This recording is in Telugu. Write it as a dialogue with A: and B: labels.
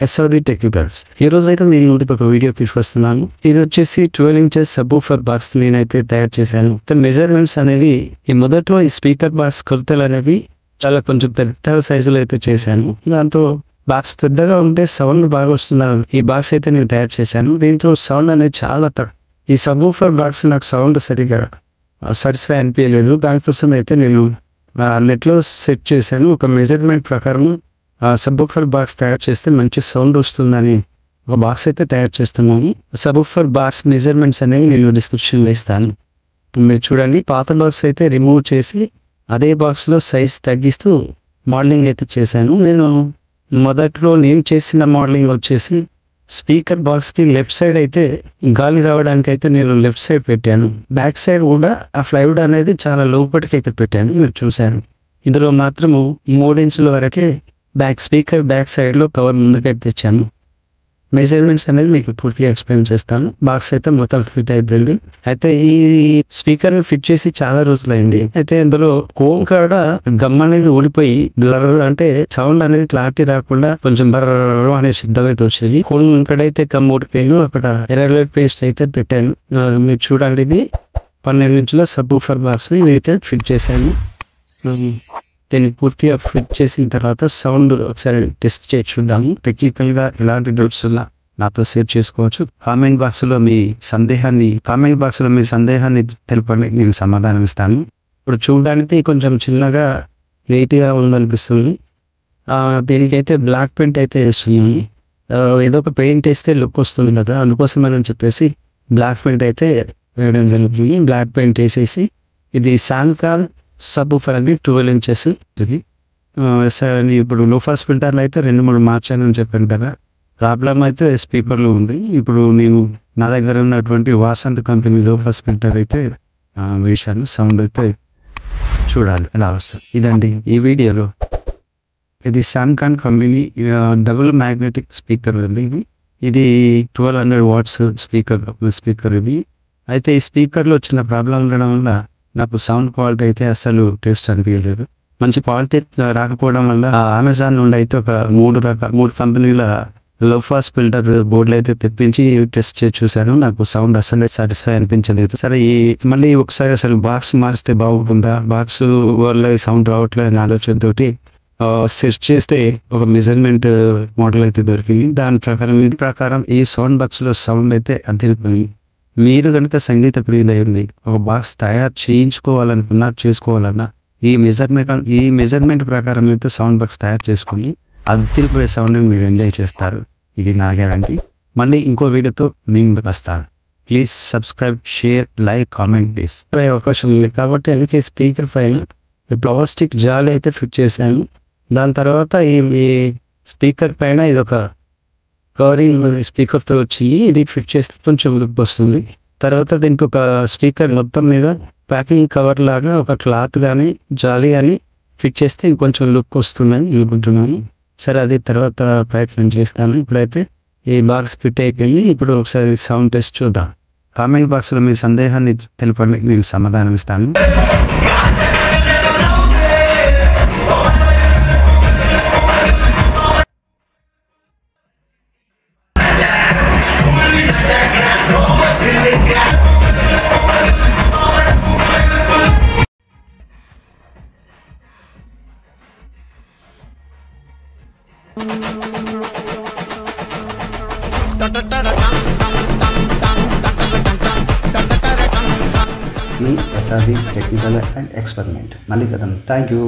A: SRD technicals. ఈ రోజు అయితే నేను ముందుకు ఒక వీడియో తీసుకొస్తున్నాను. ఇది వచ్చేసి 12 ఇంచెస్ సబ్‌వూఫర్ బాక్స్ నేనైతే తయారు చేశాను. మెజర్మెంట్స్ అనేవి ఈ మొదట్లో ఈ స్పీకర్ బాక్స్ కొలతలు అనేవి చాలా కొంచెం పెద్ద సైజులో అయితే చేశాను. దాంతో బాక్స్ పెద్దగా ఉంటే సౌండ్ బాగా వస్తుందని ఈ బాక్స్ అయితే నేను తయారు చేశాను. దీంతో సౌండ్ అనేది చాలా ఈ సబ్‌వూఫర్ బాక్స్ నాకు సౌండ్ సరిగా సాటిస్ఫై అనిపించలేదు. దానికోసం అయితే నేను నెట్లో సెట్ చేశాను. ఒక మెజర్మెంట్ ప్రకారం సబ్‌వూఫర్ బాక్స్ తయారు చేస్తే మంచి సౌండ్ వస్తుందని ఒక బాక్స్ అయితే తయారు చేస్తున్నాను. సబ్‌వూఫర్ బాక్స్ మెజర్మెంట్స్ అనేవి నేను డిస్క్రిప్షన్లో ఇస్తాను. మీరు చూడండి, పాత బాక్స్ అయితే రిమూవ్ చేసి అదే బాక్స్లో సైజ్ తగ్గిస్తూ మోడలింగ్ అయితే చేశాను. నేను మొదట్లో నేను చేసిన మోడలింగ్ వచ్చేసి స్పీకర్ బాక్స్కి లెఫ్ట్ సైడ్ అయితే గాలి రావడానికి అయితే నేను లెఫ్ట్ సైడ్ పెట్టాను. బ్యాక్ సైడ్ కూడా ఆ ప్లైవుడ్ అనేది చాలా లోపలికి అయితే పెట్టాను. మీరు చూశాను, ఇందులో మాత్రము 3 ఇంచుల వరకే స్పీకర్ బ్యాక్ సైడ్లో కవర్ ముందుకైతే తెచ్చాను. మెజర్మెంట్స్ అనేది మీకు పూర్తిగా ఎక్స్ప్లెయిన్ చేస్తాను. బాక్స్ అయితే మొత్తం ఫిట్ అయిపోయింది. అయితే ఈ స్పీకర్ ఫిట్ చేసి చాలా రోజులైంది. అయితే ఇందులో కోన్ కాడ గమ్ అనేది ఊడిపోయి బ్లర్ అంటే సౌండ్ అనేది క్లారిటీ రాకుండా కొంచెం బర్ర అనే శబ్దం అయితే వచ్చేది. కోన్ ఎక్కడైతే గమ్ ఊడిపోయాను అక్కడ ఎర్రలైట్ పేస్ట్ అయితే పెట్టాను. మీరు చూడండి, ఇది 12 ఇంచుల సబ్‌వూఫర్ బాక్స్ ఇదైతే ఫిట్ చేశాను. దీన్ని పూర్తిగా ఫిట్ చేసిన తర్వాత సౌండ్ ఒకసారి టెస్ట్ చేసి చూద్దాము. టెక్నికల్గా ఎలాంటి డౌట్స్ ఉన్నా నాతో షేర్ చేసుకోవచ్చు. కామెంట్ బాక్స్లో మీ సందేహాన్ని తెలపండి, నేను సమాధానం ఇస్తాను. ఇప్పుడు చూడడానికి కొంచెం చిన్నగా నీట్గా ఉందనిపిస్తుంది. దీనికైతే బ్లాక్ పెయింట్ అయితే వేస్తున్నాను. ఏదో ఒక పెయింట్ వేస్తే లుక్ వస్తుంది కదా, అందుకోసం అని చెప్పేసి బ్లాక్ పెయింట్ అయితే వేయడం జరుగుతుంది. బ్లాక్ పెయింట్ వేసేసి ఇది సాన్కాల్ సబ్‌వూఫర్ అది 12 ఇంచెస్. ఇది ఇప్పుడు లోఫాస్ ఫిల్టర్లు అయితే 2-3 మార్చానని చెప్పాను కదా. ప్రాబ్లం అయితే స్పీకర్లో ఉంది. ఇప్పుడు నేను నా దగ్గర ఉన్నటువంటి వాసంత్ కంపెనీ లోఫాస్ ఫిల్టర్ అయితే వేశాను. సౌండ్ అయితే చూడాలి ఎలా వస్తుంది. ఇదండి ఈ వీడియోలో. ఇది సాన్కాన్ కంపెనీ డబుల్ మ్యాగ్నెటిక్ స్పీకర్ ఉంది. ఇది 1200 వాట్స్ స్పీకర్ ఇది. అయితే ఈ స్పీకర్లో వచ్చిన ప్రాబ్లం ఉండడం వల్ల నాకు సౌండ్ క్వాలిటీ అయితే అసలు టేస్ట్ అనిపించలేదు. మంచి క్వాలిటీ రాకపోవడం వల్ల అమెజాన్ నుండి అయితే ఒక 3 కంపెనీల లోఫాస్ ఫిల్టర్ బోర్డులు అయితే తెప్పించి టెస్ట్ చేసి చూశాను. నాకు సౌండ్ అసలు సాటిస్ఫై అనిపించలేదు. సరే, మళ్ళీ ఒకసారి అసలు బాక్స్ మారిస్తే బాగుంటుందా, బాక్స్ వల్ల సౌండ్ రావట్లేదు అనే ఆలోచనతోటి సెట్ చేస్తే ఒక మెజర్మెంట్ మోడల్ అయితే దొరికింది. దాని ప్రకారం ఈ సౌండ్ బాక్స్లో సౌండ్ అయితే అదిరిపోయింది. మీరు కనుక సంగీత ప్రియులైంది ఒక బాక్స్ తయారు చేసుకోవాలన్నా ఈ మెజర్మెంట్ ప్రకారం అయితే సౌండ్ బాక్స్ తయారు చేసుకుని అదిరిపోయే సౌండ్ మీరు ఎంజాయ్ చేస్తారు. ఇది నా గ్యారంటీ. మళ్ళీ ఇంకో వీడియోతో మీ ముందుకు వస్తాను. Please subscribe, share, like, comment please. అవకాశం ఉంది కాబట్టి అందుకే స్పీకర్ పైన ప్లాస్టిక్ జాలి అయితే ఫిట్ చేశాను. దాని తర్వాత ఈ స్పీకర్ పైన ఇదొక కవరింగ్ స్పీకర్తో వచ్చి ఇది ఫిట్ చేస్తే కొంచెం లుక్ వస్తుంది. తర్వాత దీనికి ఒక స్పీకర్ మొత్తం మీద ప్యాకింగ్ కవర్ లాగా ఒక క్లాత్ కానీ జాలి కానీ ఫిట్ చేస్తే కొంచెం లుక్ వస్తుందని అనుకుంటున్నాను. సరే, అది తర్వాత ప్రయత్నం చేస్తాను. ఇప్పుడైతే ఈ బాక్స్ ఫిట్ అయిపోయింది. ఇప్పుడు ఒకసారి సౌండ్ టెస్ట్ చూద్దాం. కామెంట్ బాక్స్లో మీ సందేహాన్ని తెలపండి, నేను సమాధానం ఇస్తాను. మీ ఎస్ఆర్డి టెక్నికల్ అండ్ ఎక్స్పెరిమెంట్. మళ్ళీ కదా, థ్యాంక్ యూ.